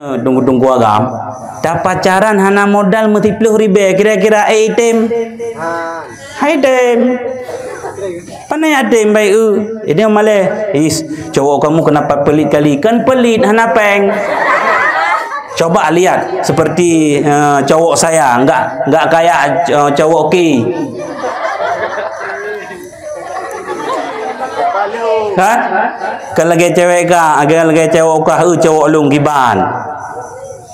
tunggu-tunggu agam. Dah pacaran hana modal mesti 10,000 kira-kira item. Item. Panai item baik ini malah cowok kamu kenapa pelit kali? Kan pelit hana peng. Coba lihat seperti cowok saya, enggak kayak cowok ki. Kan? Kalau lagi cewek kah, lagi cowok kah, cowok lung kiban.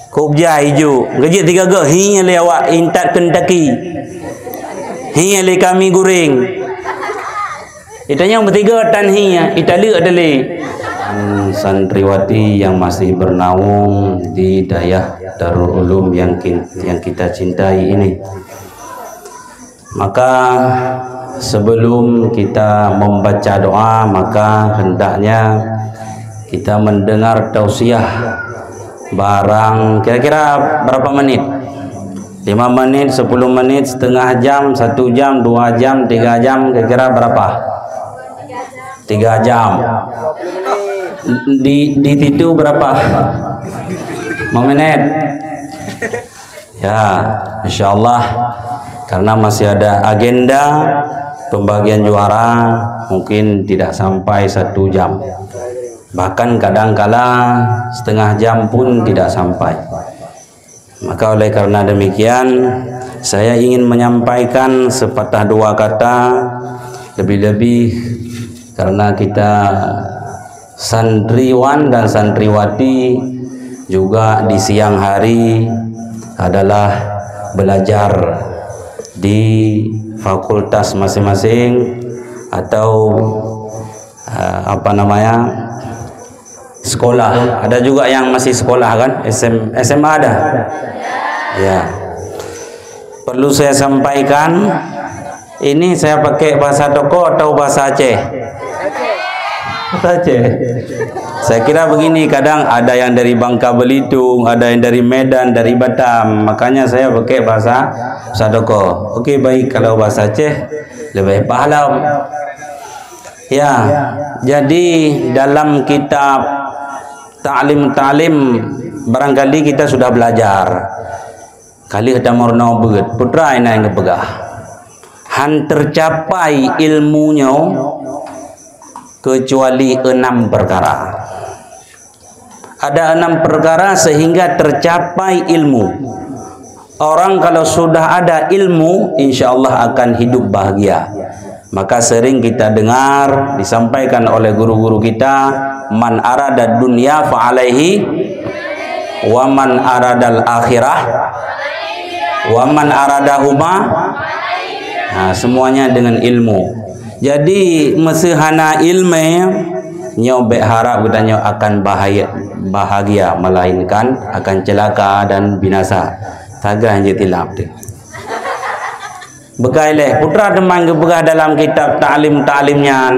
Kubja hijau, gaji 3 ge, hinya le awak intat Kentucky. Hinya le kami goreng. Itanya bertiga tan hinya, Itali adalah santriwati yang masih bernaung di dayah Darul Ulum yang kita cintai ini. Maka sebelum kita membaca doa, maka hendaknya kita mendengar tausiah barang kira-kira berapa menit? 5 menit, 10 menit, setengah jam, 1 jam, 2 jam, 3 jam, kira-kira berapa? 3 jam. Di situ berapa? 5 menit. Ya, insyaallah karena masih ada agenda pembagian juara, mungkin tidak sampai 1 jam. Bahkan kadang-kala setengah jam pun tidak sampai. Maka oleh karena demikian, saya ingin menyampaikan sepatah dua kata, lebih-lebih karena kita santriwan dan santriwati juga di siang hari adalah belajar di fakultas masing-masing atau sekolah. Ada juga yang masih sekolah kan, SMA ada. Ya. Perlu saya sampaikan, ini saya pakai bahasa Toko atau bahasa Aceh? Bahasa Aceh. Saya kira begini, kadang ada yang dari Bangka Belitung, ada yang dari Medan, dari Batam. Makanya saya pakai bahasa Toko. Oke, baik, kalau bahasa Aceh lebih pahala. Ya, jadi dalam kitab Ta'lim barangkali kita sudah belajar. Kali kita morno beget, putra ini yang kepegah. Han tercapai ilmunya kecuali 6 perkara. Ada 6 perkara sehingga tercapai ilmu. Orang kalau sudah ada ilmu, insya Allah akan hidup bahagia. Maka sering kita dengar disampaikan oleh guru-guru kita, man arada dunya fa alaihi wa man aradal akhirah wa man aradahuma. Nah, semuanya dengan ilmu. Jadi mesehana ilmu nyobek harap kita akan bahagia, melainkan akan celaka dan binasa. Tagah jitilap deh. Begaileh putra demang gebegah dalam kitab ta'limnya.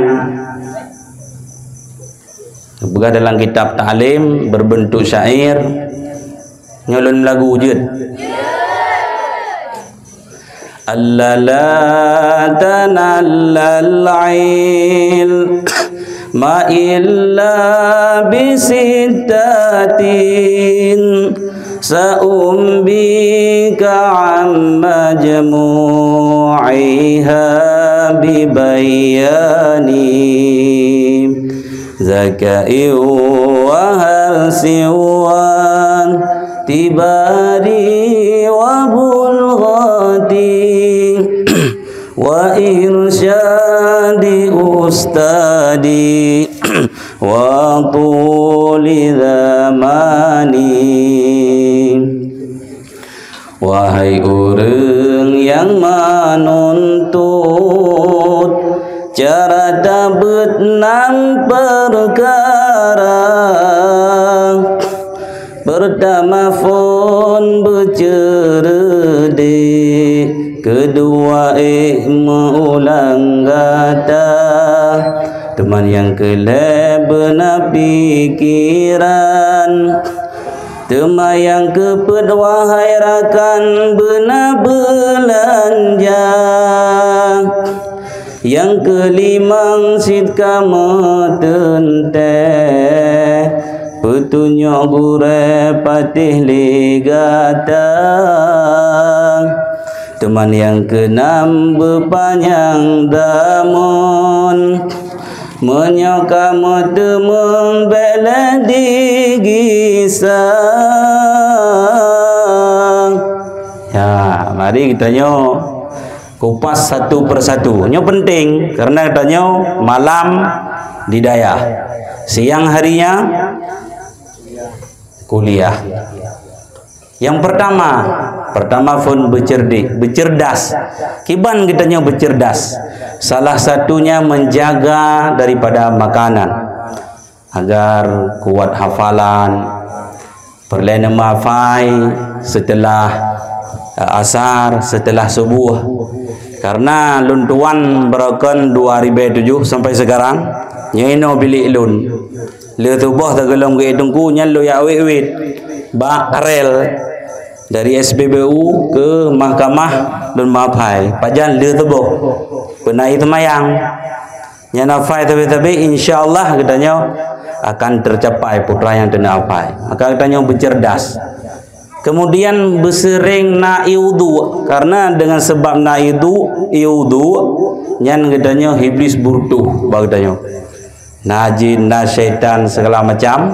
Gebegah dalam kitab ta'lim berbentuk syair. Nyolon lagu wujud. Alla la tanallal ilma illa bisittatin sa'umbika amma majmu'iha bibayani zakai wa halsiwan tibari wa bulghati wa irsyadi ustadi wa tuli zamani. Wahai urang yang menuntut cara tabet nang perkara, pertama pun bercerede, kedua mengulang kata, teman yang kelep benar pikiran, tema yang kepedwa hairakan benar belanja, yang kelima sit kamu tente petunjuk gure patih ligatang, teman yang keenam berpanjang damun, menyokamu temung bela digisang. Ya, mari kita kupas satu persatu. Ini penting karena kita malam di daya, siang harinya kuliah. Yang pertama pun bercerdas. Kiban kita bercerdas. Salah satunya menjaga daripada makanan agar kuat hafalan, perlena mafai setelah asar, setelah subuh. Karena luntuan berakon 2007 sampai sekarang nyaino bilik lun le tubuh tagelom ke hidungku nyalo ya awet barel dari SPBU ke mahkamah dan mapai pajan le tubuh penai temayang nyana fai tapi insyaallah katanya akan tercapai putra yang tenapai. Maka katanya bercerdas. Kemudian bersering na iudu, karena dengan sebab na iudu nyan katanya iblis burtuh bagdanya. Na jin, na syaitan segala macam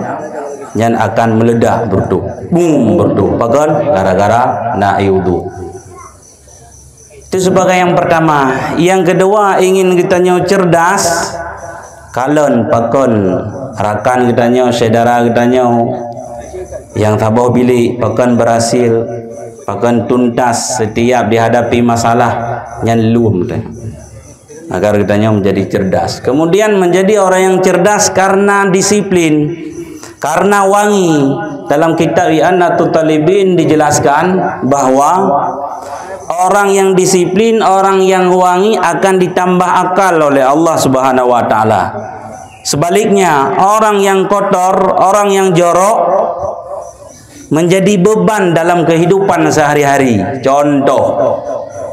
nyan akan meledak burtuh. Boom burtuh. Pakan gara-gara na iudu. Itu sebagai yang pertama. Yang kedua, ingin kitanya cerdas, kalon pakon rakan kitanya, saudara kitanya yang tabah bilik pakan berhasil, pakan tuntas setiap dihadapi masalah yang lum agar kitanya menjadi cerdas. Kemudian menjadi orang yang cerdas karena disiplin, karena wangi. Dalam kitab I'anatul Talibin dijelaskan bahwa orang yang disiplin, orang yang wangi akan ditambah akal oleh Allah Subhanahu wa taala. Sebaliknya, orang yang kotor, orang yang jorok menjadi beban dalam kehidupan sehari-hari. Contoh,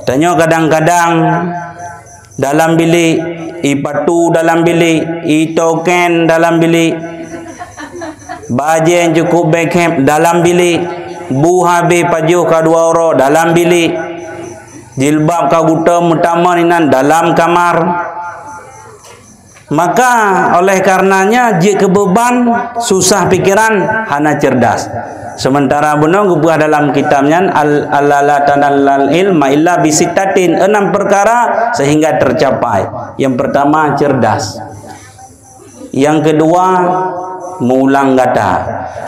tanya kadang-kadang dalam bilik, ipatu dalam bilik, itoken dalam bilik, baju yang cukup backhand dalam bilik, buhabe pajuh kadua oro dalam bilik, jilbab kaguta utama ninan dalam kamar. Maka oleh karenanya jika kebeban susah pikiran hana cerdas. Sementara benar buah dalam kitabnya al-la tanallal ilma illa bisittatin, 6 perkara sehingga tercapai. Yang pertama cerdas. Yang kedua mengulang kata.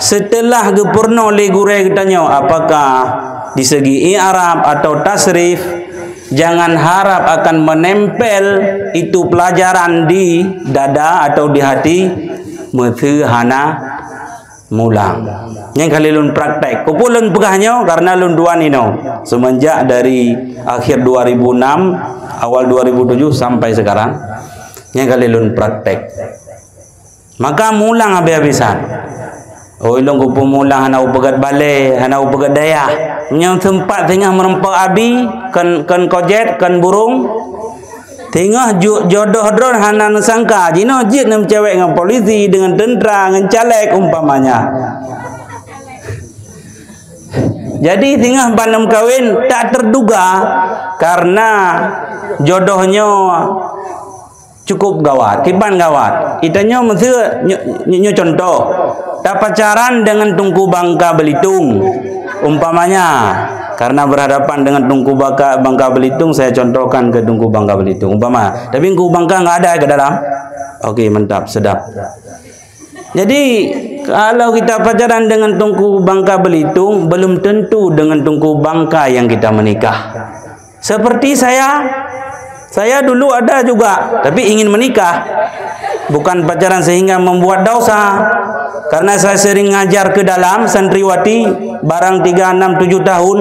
Setelah gepurno oleh guru katanya apakah di segi i'rab atau tasrif, jangan harap akan menempel itu pelajaran di dada atau di hati, mesti hana mulang. Yang kali lun praktek, kupulun pegahnya karena lun duan ino semenjak dari akhir 2006 awal 2007 sampai sekarang. Yang kali lun praktek, maka mulang habis-habisan. Oh ilong kupu mulang hana upegat balai, hana upegat daya. Yang tempat tengah merempak abi kan kojet kan burung. Tengah jodoh dron hana sangka jino jit nem cewek dengan polisi, dengan tentera, dengan caleg umpamanya. Jadi tengah panem kawin tak terduga karena jodohnya cukup gawat, tiban gawat. Itanya mesti nyo contoh. Tak pacaran dengan Tunku Bangka Belitung umpamanya, karena berhadapan dengan Tunku Bangka Belitung, saya contohkan ke Tunku Bangka Belitung umpama. Tapi Tunku Bangka nggak ada ke dalam. Oke, mantap, sedap. Jadi kalau kita pacaran dengan Tunku Bangka Belitung, belum tentu dengan Tunku Bangka yang kita menikah. Seperti saya dulu ada juga, tapi ingin menikah, bukan pacaran sehingga membuat dosa. Karena saya sering ngajar ke dalam santriwati barang 3, 6, 7 tahun.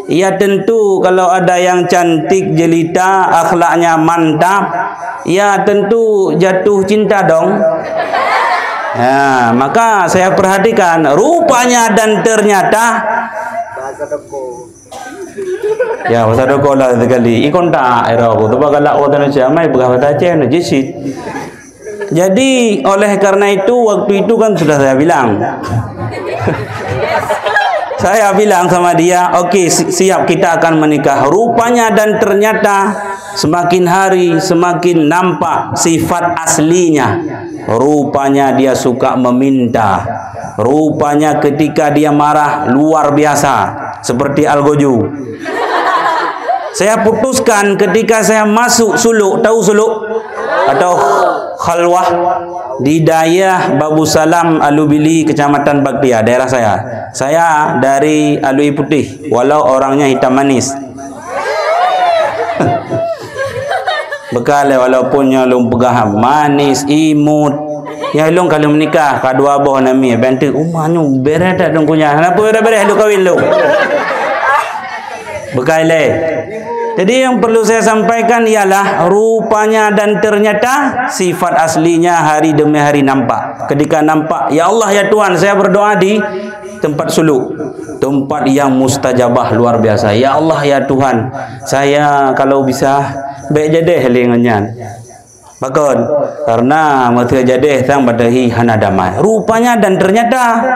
Ya tentu kalau ada yang cantik jelita, akhlaknya mantap, ya tentu jatuh cinta dong. Ya, maka saya perhatikan rupanya dan ternyata ya bahasa doko lah sekali ikon tak era aku tu bagalak waktu macam mai begawa tace na jisit Jadi oleh karena itu waktu itu kan sudah saya bilang. Saya bilang sama dia, oke, siap, kita akan menikah. Rupanya dan ternyata semakin hari semakin nampak sifat aslinya. Rupanya dia suka meminta. Rupanya ketika dia marah luar biasa, seperti Algojo. Saya putuskan ketika saya masuk suluk, tahu suluk atau khalwah di daerah Babu Salam, Alubili, Kecamatan Baktia, daerah saya. Saya dari Alui Putih, walau orangnya hitam manis. Bekal walaupun nyalung pegah manis, imut. Ya long kalau menikah kadua boh nami bantu umahnya beres tak dongkunya. Kenapa beres lu kawin lu? Bekal le. Jadi yang perlu saya sampaikan ialah rupanya dan ternyata sifat aslinya hari demi hari nampak. Ketika nampak, ya Allah ya Tuhan, saya berdoa di tempat suluk, tempat yang mustajabah luar biasa. Ya Allah ya Tuhan, saya kalau bisa baik jadi helingannya. Bakon, karena mati jadi tang badahi hana damai. Rupanya dan ternyata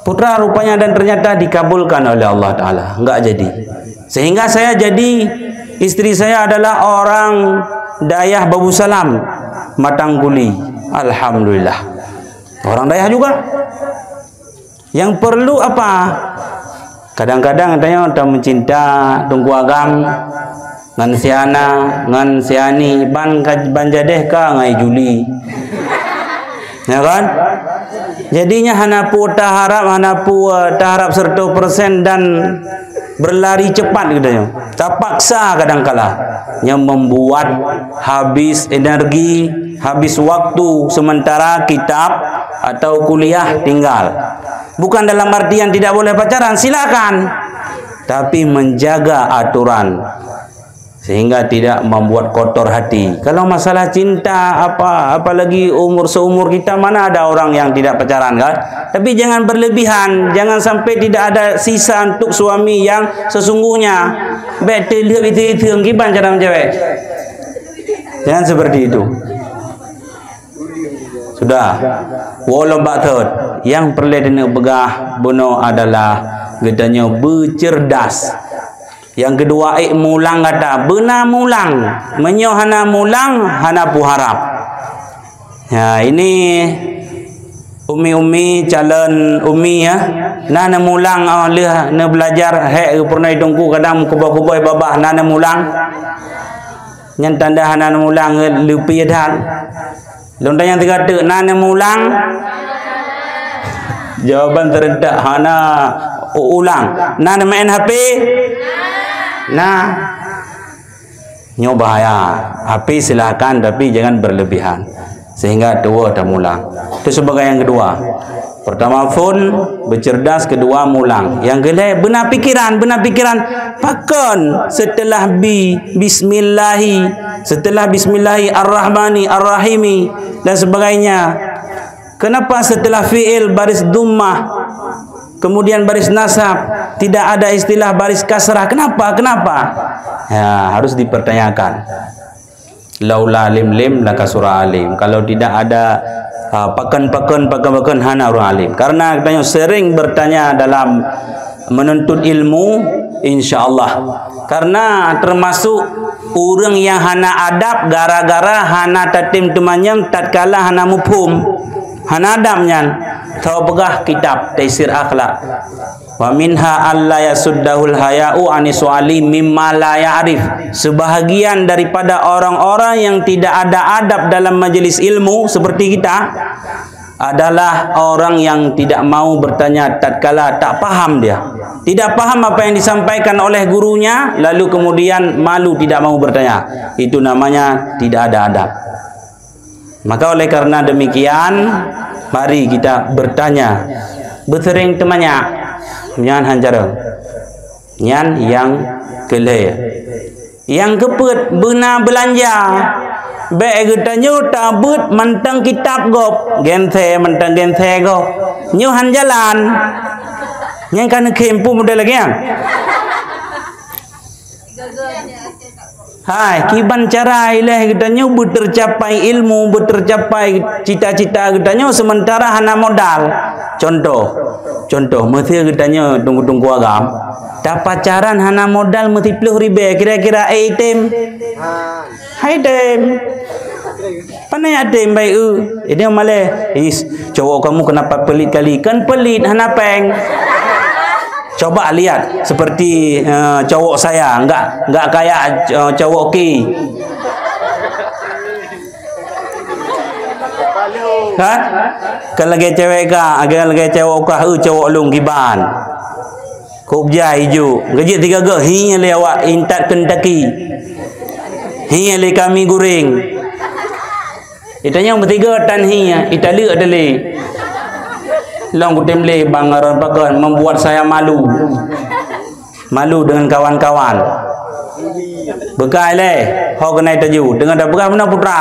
putra rupanya dan ternyata dikabulkan oleh Allah Ta'ala. Enggak jadi. Sehingga saya jadi, istri saya adalah orang daerah Babu Salam, Matangguli. Alhamdulillah. Orang daerah juga. Yang perlu apa? Kadang-kadang katanya kita mencinta tunggu agam ngan siana, ngan siani, ban jadeh ka ngai Juli. Ya kan? Jadinya hanapu taharap 100% dan berlari cepat katanya. Terpaksa kadang-kala yang membuat habis energi, habis waktu sementara kitab atau kuliah tinggal. Bukan dalam artian tidak boleh pacaran, silakan. Tapi menjaga aturan sehingga tidak membuat kotor hati. Kalau masalah cinta apalagi seumur kita, mana ada orang yang tidak pacaran kan? Tapi jangan berlebihan, jangan sampai tidak ada sisa untuk suami yang sesungguhnya. Betul itu giban cara cewek. Jangan seperti itu. Sudah. Walau baktut yang perlu dinegah buno adalah gedanya bercerdas. Yang kedua mulang kata benar mulang, menyo hana mulang hana puharap. Ya ini umi calon umi ya. Nana mulang leh ne belajar he pernah tunggu kadang kubah-kubah babah nana mulang. Nyen tanda hana mulang lupi dah. Lontar yang tiga tu nana mulang. Jawaban terendah hana ulang. Nana main HP. Nah, nyoba ya, HP silakan tapi jangan berlebihan sehingga tua dah mulang. Itu sebagai yang kedua. Pertama phone bercerdas, kedua mulang. Yang kedua benar pikiran. Pakon setelah bismillahi, setelah bismillahi ar-rahmani ar-rahimi dan sebagainya. Kenapa setelah fi'il baris dummah kemudian baris nasab, tidak ada istilah baris kasrah? Kenapa? Ya, harus dipertanyakan. Laula lim laka surah alim. Kalau tidak ada pakan hana urang alim. Karena katanya sering bertanya dalam menuntut ilmu, insyaallah. Karena termasuk orang yang hana adab gara-gara hana tatim tumanyam tatkala hana mufhum. Hana adabnya tahu pegah kitab Taisir Akhlak. Wa minha alla yasuddahul haya'u anisuali mimma la ya'rif. Sebahagian daripada orang-orang yang tidak ada adab dalam majelis ilmu seperti kita adalah orang yang tidak mau bertanya tatkala tak paham dia. Tidak paham apa yang disampaikan oleh gurunya lalu kemudian malu tidak mau bertanya. Itu namanya tidak ada adab. Maka oleh karena demikian, mari kita bertanya. Bersering temannya. Nyan hancara. Nyan yang kelih. Yang keput benar belanja. Baik getanyo tabut mentang kitab gop. Genthe mentang genthe go. Nyuhan jalan. Nyan kan kempu model lagi yang. Hai, kiban cara ilah katanya bertercapai ilmu, bertercapai cita-cita katanya sementara hana modal. Contoh, mesti katanya tunggu-tunggu agam. Dah pacaran hana modal mesti 10,000 kira-kira item. Panai item baik ini malah cowok kamu kenapa pelit kali? Kan pelit hana peng. Coba lihat seperti cowok saya, enggak kayak cowok ki. Kan? Kalau lagi cewek ka, agak lagi cowok ka, cowok lung kiban. Kubja hijau, gaji 3 ge, hinya lewat intat Kentucky. Hinya le kami goreng. Itanya bertiga tan hinya, Itali adale. Long kutemle bangaran pakan membuat saya malu dengan kawan-kawan. Bekai le, ho kenai taju dengan dah bekas benar putra.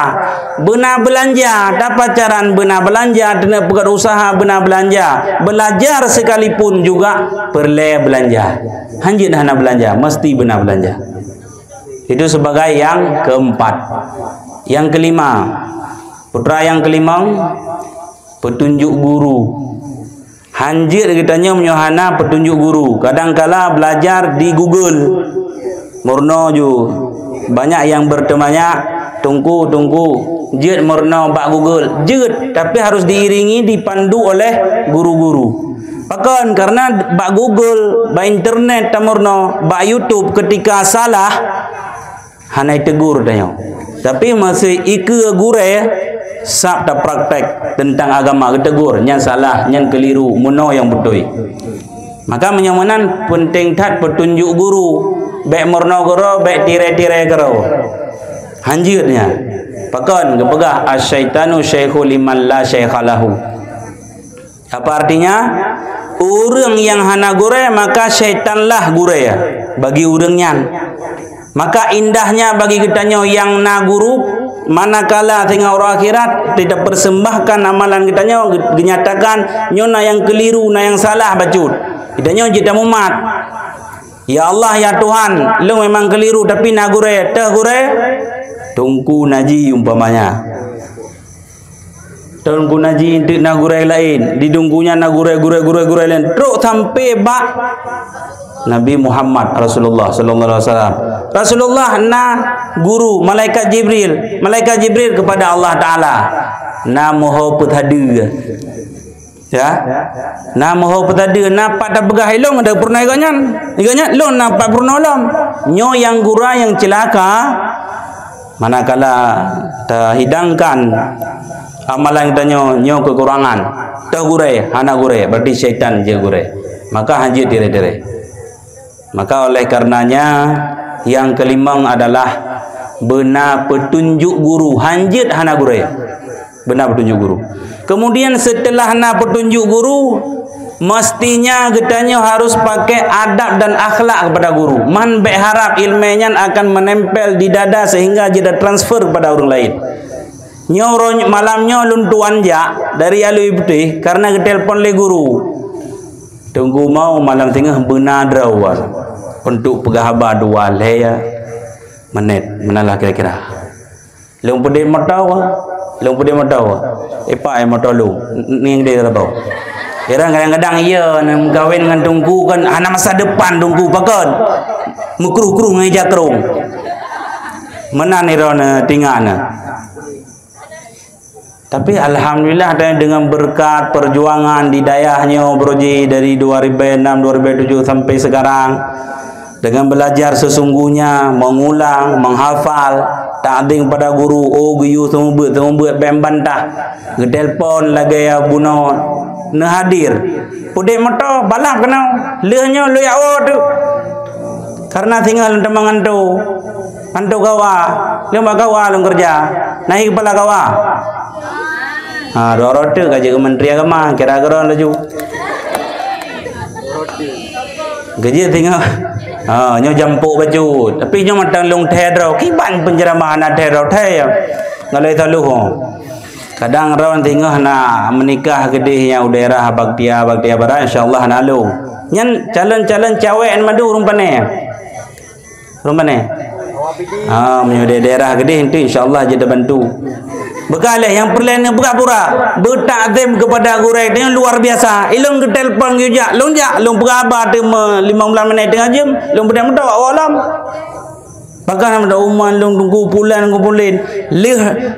Benar belanja, dapat pacaran benar belanja, dengan buat usaha benar belanja. Belajar sekalipun juga perle belanja. Hanjit dah nak belanja, mesti benar belanja. Itu sebagai yang keempat. Yang kelima, putra yang kelima, petunjuk guru. Hanjir katanya menyohana petunjuk guru. Kadang-kala belajar di Google. Murno ju. Banyak yang bertemanya tunggu. Jid murno bak Google. Jid, tapi harus diiringi dipandu oleh guru-guru. Bahkan karena bak Google, bak internet tamurno, bak YouTube ketika salah hanai tegur tanya. Tapi masih ike gure sab tak praktek tentang agama tegur yang salah, yang keliru, muno yang betul. Maka menyamanan penting tat petunjuk guru, baik murno guru, baik tire-tire guru. Hanjirnya, pakan kepegah asyaitanu syaikhul liman la syaikhalahu. Apa artinya? Orang yang hana gure maka syaitanlah gure ya bagi orangnya. Maka indahnya bagi kitanya yang na guru, manakala tengah orang akhirat tidak persembahkan amalan kitanya, dinyatakan nyona yang keliru, na yang salah bacut. Kitanya kita mumat. Ya Allah ya Tuhan, lu memang keliru tapi na gure, teh gure, tungku naji umpamanya. Tungku naji intik na gure lain, didungkunya na gure lain. Terus sampai bak Nabi Muhammad Rasulullah sallallahu alaihi wasallam. Rasulullah na guru malaikat Jibril kepada Allah taala. Na moho pethadu. Ya. Na moho pethadu na pada begah ilong ada purna iganya lon na pak purna lom. Nyo yang gura yang celaka manakala terhidangkan amalan kita nyo kekurangan. Tah gure, hana gure, berarti syaitan je gure. Maka hanjir dire-dire. Maka oleh karenanya yang kelima adalah benar petunjuk guru. Hanjit hana guru. Benar petunjuk guru. Kemudian setelah hana petunjuk guru, mestinya kitanya harus pakai adab dan akhlak kepada guru. Man berharap ilmunya akan menempel di dada sehingga jadi transfer kepada orang lain. Nyorong malamnya luntuan jak dari alui putih karena ketelpon le guru. Tunggu mau malam tengah benar draw. Untuk pegahaba 2 menit menalah kira-kira. Long pede matawa. Epa ai matolu. Ning dia rabau. Kadang-kadang iya nak kawin dengan tunggu kan anak masa depan tunggu pakon. Mukruh-kruh ngai jakrung. Mana ni rona tingana. Tapi alhamdulillah dengan berkat perjuangan di dayahnya Broji dari 2006 2007 sampai sekarang. Dengan belajar sesungguhnya, mengulang, menghafal, ta'zim pada guru, oh guyu semua buat bembantah. Getelpon lagi ya buno ne hadir. Pudek moto balap kenau, lehnya lu ya tu. Karena tinggal temangan tu. Antu kawa, lima kawa lu kerja. Naik kepala kawa. Dua roti gaji Kementerian Agama, kira-kira laju. Gaji tinggal nyo jampuk baju tapi nyo matang long thedro kiban penceramah na thedro the ngalai talu ho kadang rawan tinggal na menikah gede yang udara baktia bara insyaallah nalu nyan calon cawek madu rumpane Menyo daerah gede itu insyaallah jadi bantu. Bekalih yang perlainnya pura-pura bertakzim kepada gurai dengan luar biasa. Ilung ke telefon juga, long berapa tu 15 minit tengah jam, long pedang muda awalam. Bahkan ada uman long tunggu pulan ngumpulin.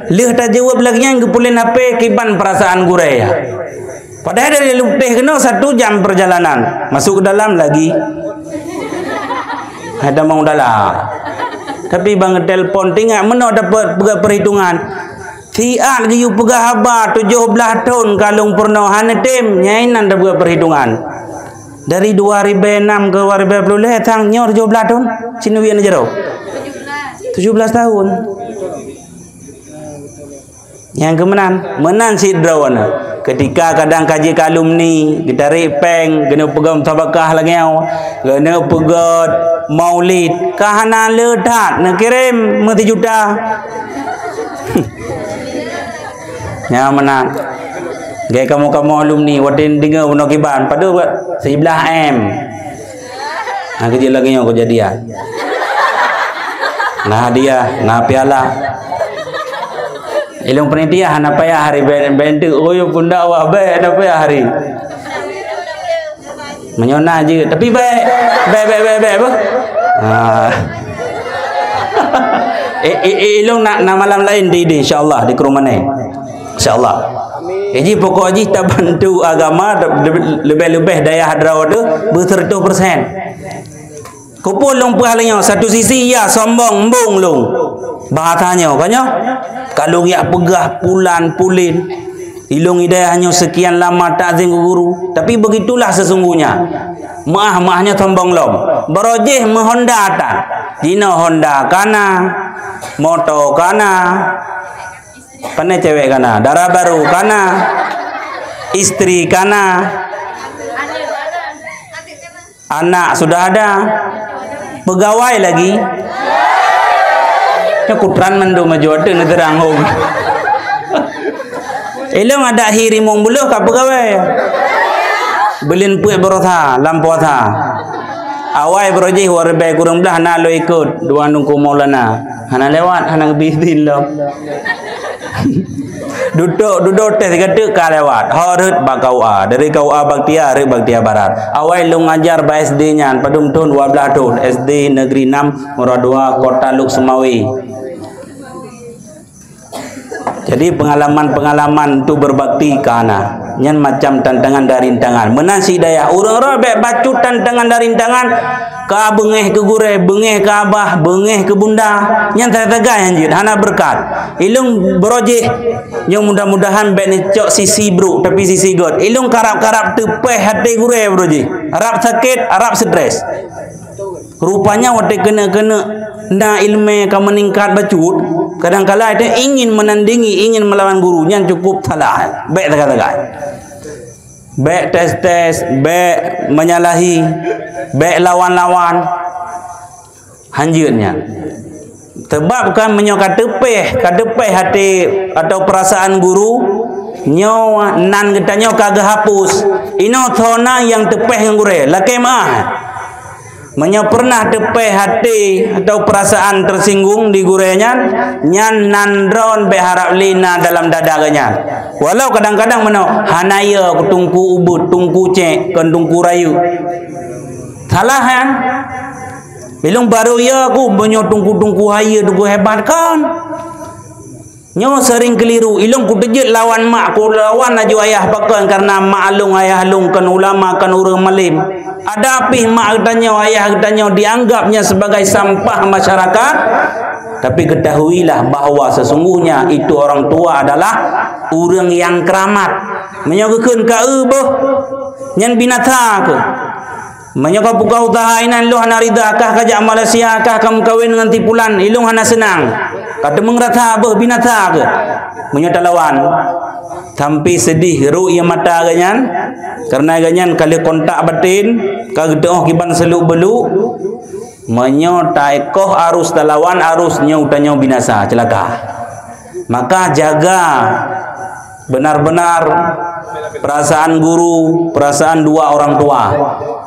Leh tak jawab lagi yang ngumpulin apa kiban perasaan gurai ya. Padahal dari lebih kena 1 jam perjalanan. Masuk ke dalam lagi. Ada mau dalam. Tapi bang telefon tinggal mana dapat perhitungan. Tiak lagi you pegah habar 17 tahun kalung purno hanetim nyainan dah buat perhitungan. Dari 2006 ke 2010 tang nyor 17 tahun. Sini wian jero. 17 tahun. Yang kemenan, menan si drawana. Ketika kadang kaji kalumni, kita ripeng, kena pegang tabakah lagi au, kena pegang maulid, kahana ledat, nak kirim 10 juta. Ya menang. Gaya kamu alumni watin dengar penokiban pada buat 11 M. Nah kerja lagi yang kejadian. Nah dia, nah piala. Ilung penitia nak payah hari bentuk. Oh yo pun dakwah baik nak payah hari. Menyona je tapi baik apa? Ilung nak malam lain di insyaallah di Kerumane. InsyaAllah. Jadi pokok haji tak bantu agama lebih-lebih daya hadrah tu ber-100%. Kupul long pahalanya satu sisi ya sombong embung long. Bahasanya banyak. Kalau ya pegah pulan pulin. Ilung hidayah hanya sekian lama takzim guru. Tapi begitulah sesungguhnya. Maah-maahnya sombong long. Berojih Honda atan. Dina Honda kana. Moto kana. Pandai cewek kana, darah baru kana, istri kana, anak sudah ada, pegawai lagi. Ini kutran mendo maju ada nederang hong. Ilung ada hirimong buluh kah pegawai? Belin puak berotha, lampu otha. Awai berojih warbai kurang belah nak lo ikut dua nungku maulana. Hana lewat, hana ngebidin lo. duduk teh kata ka lewat harut bakau a dari kau a baktia re baktia barat awai lu ngajar ba SD nya padum tahun 12 tahun SD negeri 6 Murah 2 Kota Luk Semawi. Jadi pengalaman tu berbakti kana nyan macam tantangan dari rintangan menasi daya urang-urang baik bacu tantangan dari rintangan ka bengeh ke gure bengeh ke abah bengeh ke bunda nyan tagay anjir hana berkat ilung berojih yang mudah-mudahan baik ni cok sisi bro tapi sisi god ilung karap-karap tepeh hati gure berojih harap sakit harap stres rupanya waktu kena na ilmu ka meningkat bacut kadang-kala ada ingin menandingi ingin melawan gurunya cukup salah baik tagay baik tes baik menyalahi baik lawan-lawan hanjirnya sebabkan menyokat tepeh hati atau perasaan guru nyawa nan kita kagak hapus ino thona yang tepeh yang gure lakai mah menyo pernah tepeh hati atau perasaan tersinggung di gurenya nyan nandron berharap lina dalam dadaganya walau kadang-kadang meno hanaya tungku ubud tungku cek kan tungku rayu salah kan ilung baru ya aku menyo tungku haya tungku hebat kan nyo sering keliru ilung ku dejut lawan mak ku lawan aju ayah pakan karena mak alung ayah alung kan ulama kan urang malim ada apih mak katanya ayah katanya dianggapnya sebagai sampah masyarakat tapi ketahuilah bahawa sesungguhnya itu orang tua adalah orang yang keramat menyogekeun ka eueuh nyan binatang ke menyokap pukau tahainan lu hana ridakah kajak Malaysia kah kamu kawin dengan tipulan ilung hana senang kata mengrata beh binatang ke menyota lawan sampai sedih ru yang mata ganyan karena ganyan kali kontak batin kagedeh kiban seluk beluk menyota ekoh arus talawan arus nyau tanyau binasa celaka maka jaga benar-benar perasaan guru, perasaan dua orang tua.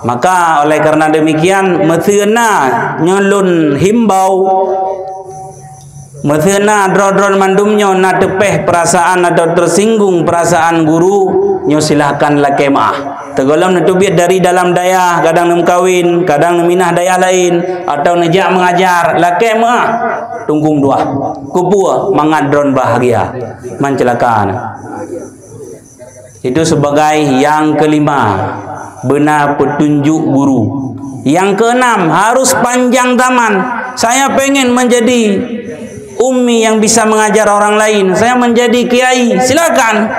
Maka oleh karena demikian methena nyolun himbau, methena drodron mandumnya na tepeh perasaan atau tersinggung perasaan guru, nyo silahkan la kemah. Tegolong netubit dari dalam daya, kadang nem kawin, kadang neminah daya lain, atau nejak mengajar, la kemah. Tunggung dua, kupua mangadron bahagia, mancelakaan. Itu sebagai yang kelima, benar petunjuk guru. Yang keenam, harus panjang zaman. Saya pengen menjadi ummi yang bisa mengajar orang lain, saya menjadi kiai, silakan,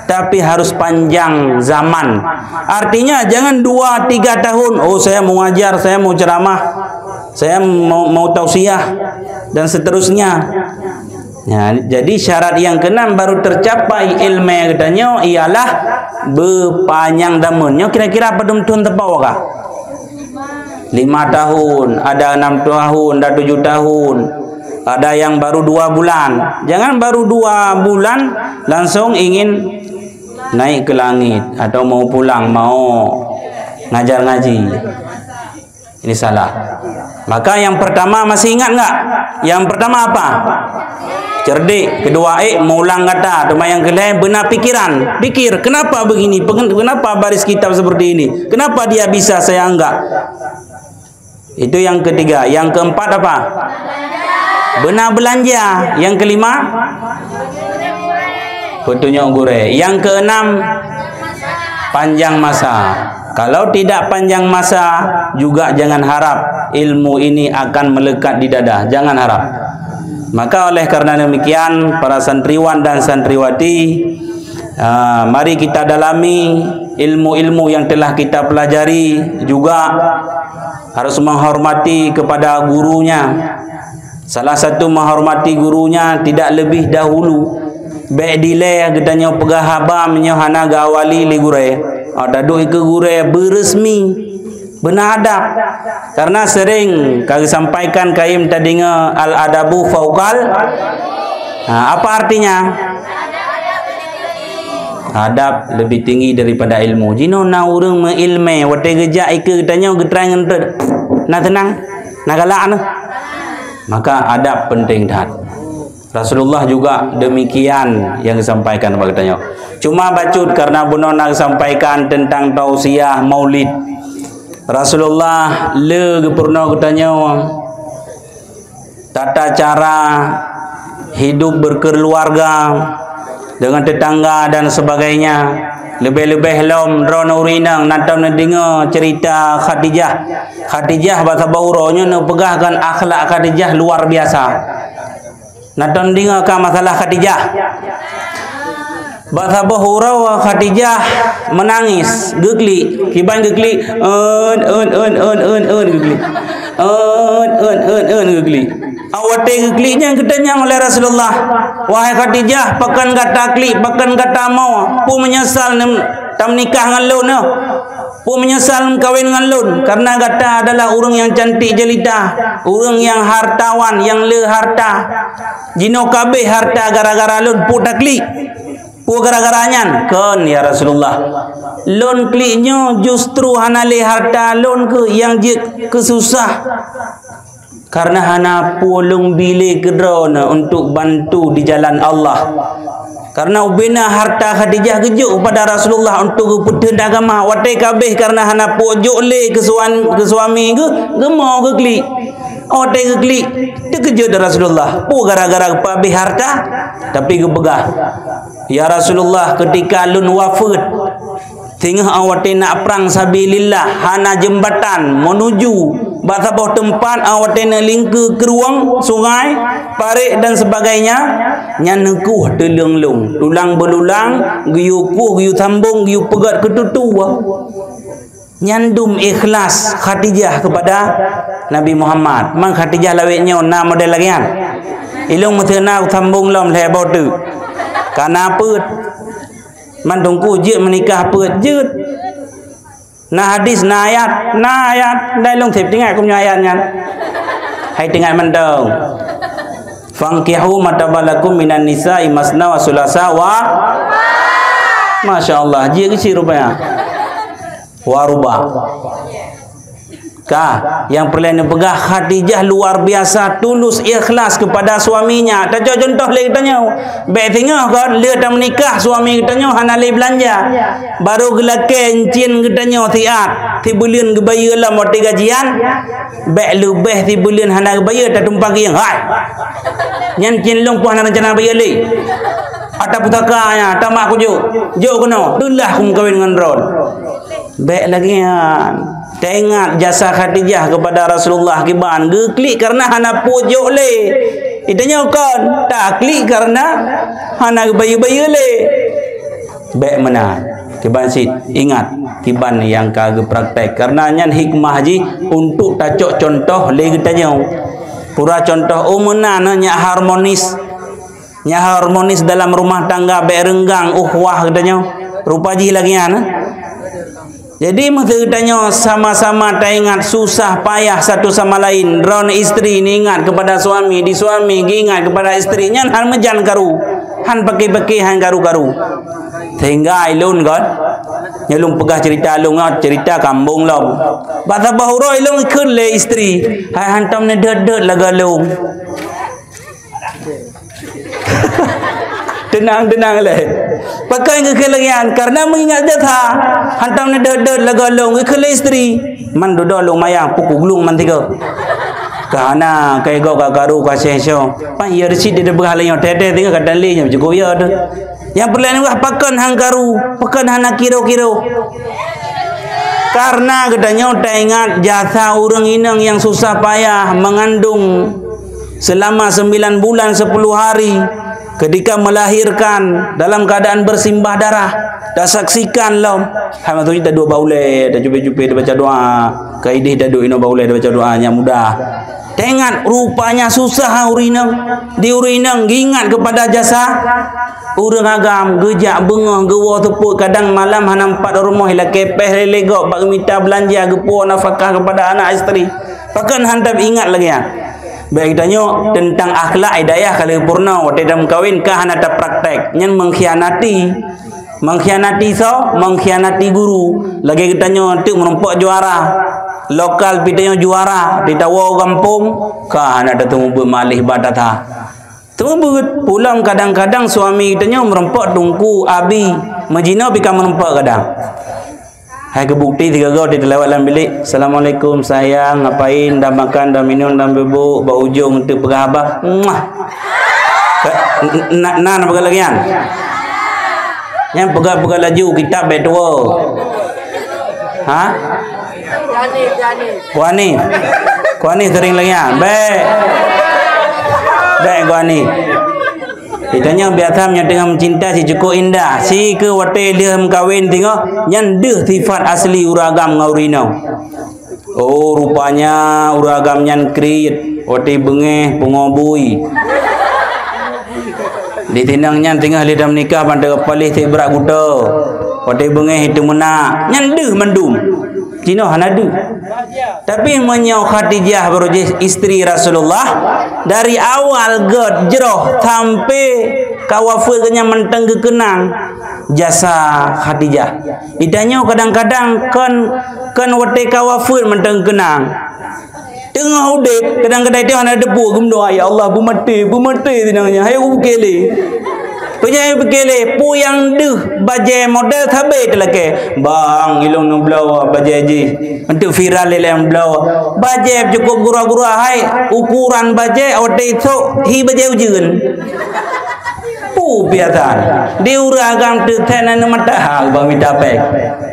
tapi harus panjang zaman. Artinya jangan 2-3 tahun, oh saya mau ngajar, saya mau ceramah, saya mau tausiah dan seterusnya. Ya, jadi syarat yang keenam baru tercapai ilmu katanya ialah berpanjang zamannya. Kira-kira apa tuan tepau kah? 5 tahun, ada 6 tahun, ada 7 tahun. Ada yang baru 2 bulan. Jangan baru 2 bulan langsung ingin naik ke langit atau mau pulang, mau ngajar ngaji. Ini salah. Maka yang pertama masih ingat enggak? Yang pertama apa? Cerdik. Kedua mengulang kata. Cuma yang kedua benar pikiran. Pikir, kenapa begini? Kenapa baris kitab seperti ini? Kenapa dia bisa, saya enggak? Itu yang ketiga. Yang keempat apa? Benar belanja. Yang kelima, petunjuk gure. Yang keenam, panjang masa. Kalau tidak panjang masa, juga jangan harap ilmu ini akan melekat di dada. Jangan harap. Maka oleh karena demikian, para santriwan dan santriwati, mari kita dalami ilmu-ilmu yang telah kita pelajari. Juga harus menghormati kepada gurunya. Salah satu menghormati gurunya tidak lebih dahulu. Baik dileh gedanya pegah habam nyohana gawali li gure. Daduk ke gure beresmi, benar adab. Karena sering kami sampaikan kaim tadinya al adabu fauqal. Apa artinya? Adab lebih tinggi daripada ilmu. Jino na urang mengilme, wate gejak ike gedanya getrang entet. Na tenang, na galak na. Maka adab penting dah. Rasulullah juga demikian yang disampaikan bagainya. Cuma bacut karena buno nak sampaikan tentang tausiah maulid. Rasulullah le gepurna katanya tata cara hidup berkeluarga dengan tetangga dan sebagainya. Lebih-lebih lom rono urinang natau dengar cerita Khadijah. Khadijah bahasa bauronya nak pegahkan akhlak Khadijah luar biasa. Natau dengar ka masalah Khadijah. Bahasa bahura Khadijah menangis, gegli, kiban gegli, gegli. Gegli. Awate geglinya ketanya oleh Rasulullah, wahai Khadijah, pakan kata kli, pakan kata mau, pu menyesal tam nikah dengan lun, pu menyesal kawin dengan lun, karena kata adalah orang yang cantik jelita, orang yang hartawan, yang le harta, jino kabeh harta gara-gara lun, pu takli, pu gara-garanya, kan ya Rasulullah, lun kliknya justru hana le harta lun ke yang je kesusah. Karena hana pulung bile kedrona untuk bantu di jalan Allah. Karena ubina harta Khadijah gejuk pada Rasulullah untuk putih agama. Watai kabeh karena hana pojok le ke suami ke gemau ke klik. Watai ke klik terkejut Rasulullah. Pu gara-gara pabeh harta tapi kepegah. Ya Rasulullah, ketika lun wafat, tinggal awate nak perang sabilillah, hana jembatan menuju bahasa bawah tempat awate nak lingku ke ruang sungai, parik dan sebagainya, nyanukuh telunglung, tulang belulang, giyukuh, giyu sambung, giyu pegat ketutu. Nyandum ikhlas Khadijah kepada Nabi Muhammad. Mang Khadijah lawetnya na model lagi kan. Ilung methena sambung lom lebau tu. Karena apa? Mandungku je menikah apa je. Nah hadis na ayat dai long thep tingai kum ayat ngan. Hai tingai mandong. Fankihu matabalakum minan nisa'i masna wa sulasa wa Masya Allah, dia kecil rupanya. Warubah. Yang perlahan pegah Khadijah luar biasa tulus ikhlas kepada suaminya. Tak contoh lagi tanya. Baik tengah kan dia dah menikah suami katanya hanali belanja. Baru gelake encin katanya tiat. Ti bulan ke bayar lah mati gajian. Baik lebih ti bulan hana bayar tak tumpang yang hai. Nyan cin long puan rencana bayar li. Ada putakanya, tamak aku jo kena. Dulah aku kawin dengan Ron. Baik lagi kan. Tak ingat jasa Khadijah kepada Rasulullah kiban. Ge klik karena hana pujuk le. Itanya kan tak klik karena hana bayu-bayu le. Baik mana? Kiban sit ingat kiban yang kage praktek karena nyan hikmah ji untuk tacok contoh le kitanya. Pura contoh umuna nya harmonis. Nya harmonis dalam rumah tangga baik renggang ukhuwah kitanya. Rupa ji lagi ana. Jadi mesti tanya sama-sama tak ingat susah payah satu sama lain. Ron isteri ni ingat kepada suami, di suami ingat kepada istrinya. Han mejan karu, han pakai han karu. Sehingga ilun kan, ilun pegah cerita ilun cerita kambung lom. Bata bahuro ilun ikut le isteri. Hai hantam ni ded laga lung. Tenang le. Pakai kekelagian karena mengingat jatah. Hantam ni ded lagalong kekele isteri. Man dodo long mayang pukul glung man tiga. Karena kai go ka karu ka sesyo. Pa ya resi de berhalanyo tete tinggal ka dali nya juga ya tu. Yang perlahan wah pakan hang karu, pakan hana kiro-kiro. Karena katanya tak ingat jasa orang inang yang susah payah mengandung selama 9 bulan 10 hari. Ketika melahirkan dalam keadaan bersimbah darah, dah saksikan lom. Hai matu kita dua baule, dah jupe-jupe dah baca doa. Kaidih dah dua ino baule dah baca doanya mudah. Tengok rupanya susah urinang. Di urinang ingat kepada jasa urang agam gejak bengah gewa tepuk kadang malam nampak rumah ila kepeh legok bak minta belanja gepo nafkah kepada anak isteri. Pakan hantam ingat lagi ya. Baik tanya tentang akhlak hidayah kalau purna waktu dalam kawin kah hana praktek nyen mengkhianati guru lagi kita tanya tu merompak juara lokal pitanya juara di tawo kampung kah hana datang bermalih badatha tunggu pulang kadang-kadang suami kita merompak tungku abi majina bika merompak kadang. Hai kebukti 3 gau dia lewat dalam bilik. Assalamualaikum sayang, ngapain? Dah makan, dah minum, dah bubuk, bau ujung tu pegabah. Nak pegang lagi kan? Yang pegang laju kitab baik tua. Ha? Kuani sering lagi kan? Baik kuani. Ditanya biasa tengah mencinta si cukup indah si ke wate dia mengkawin tengok nyan deh sifat asli uragam ngaurino. Oh rupanya uragam nyan kriit wate bengeh pengobui. Ditinang nyan tengah lidah menikah pandai kepalih tik berak kuda. Wate bengeh itu menak nyan deh mendum. Cina hanadu. Tapi menyau Khadijah berujih isteri Rasulullah dari awal god jeroh sampai kawafir kenya menteng kenang jasa Khadijah. Idanya kadang-kadang kan wate kawafir menteng kenang. Tengah udip kadang-kadang dia ada debu gemdoa ya Allah bu mati tinangnya. Hai ukele. Punya bekele pu yang deh bajai model thabe telake bang ilung nu blow bajai ji untuk viral lelem blow bajai cukup gura-gura hai ukuran bajai ode itu hi bajai ujeun pu biasa di uragam tu tenan mata hal bang midapek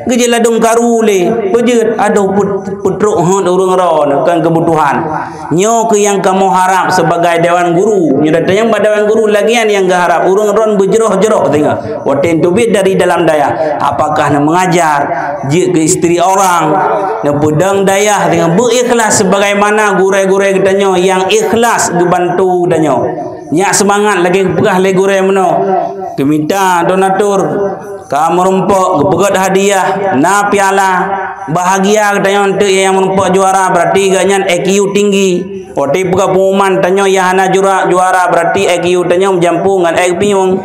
gejala dong karule pujut aduh putruk hon urang ron kan kebutuhan nyo ke yang kamu harap sebagai dewan guru nyo datang dewan guru lagian yang gak harap urang ron berjeroh-jeroh tengok waten tubit dari dalam daya apakah nak mengajar je ke isteri orang nak pedang daya tengok berikhlas sebagaimana gure-gure katanya yang ikhlas dibantu danyo nyak semangat lagi pegah le gure meno keminta donatur kamu merumpok gepegat hadiah na piala bahagia katanya untuk yang merumpok juara berarti ganyan EQ tinggi Oti buka pengumuman tanyo ya hana juara berarti ek yu tanyo jampu ngan ek piung.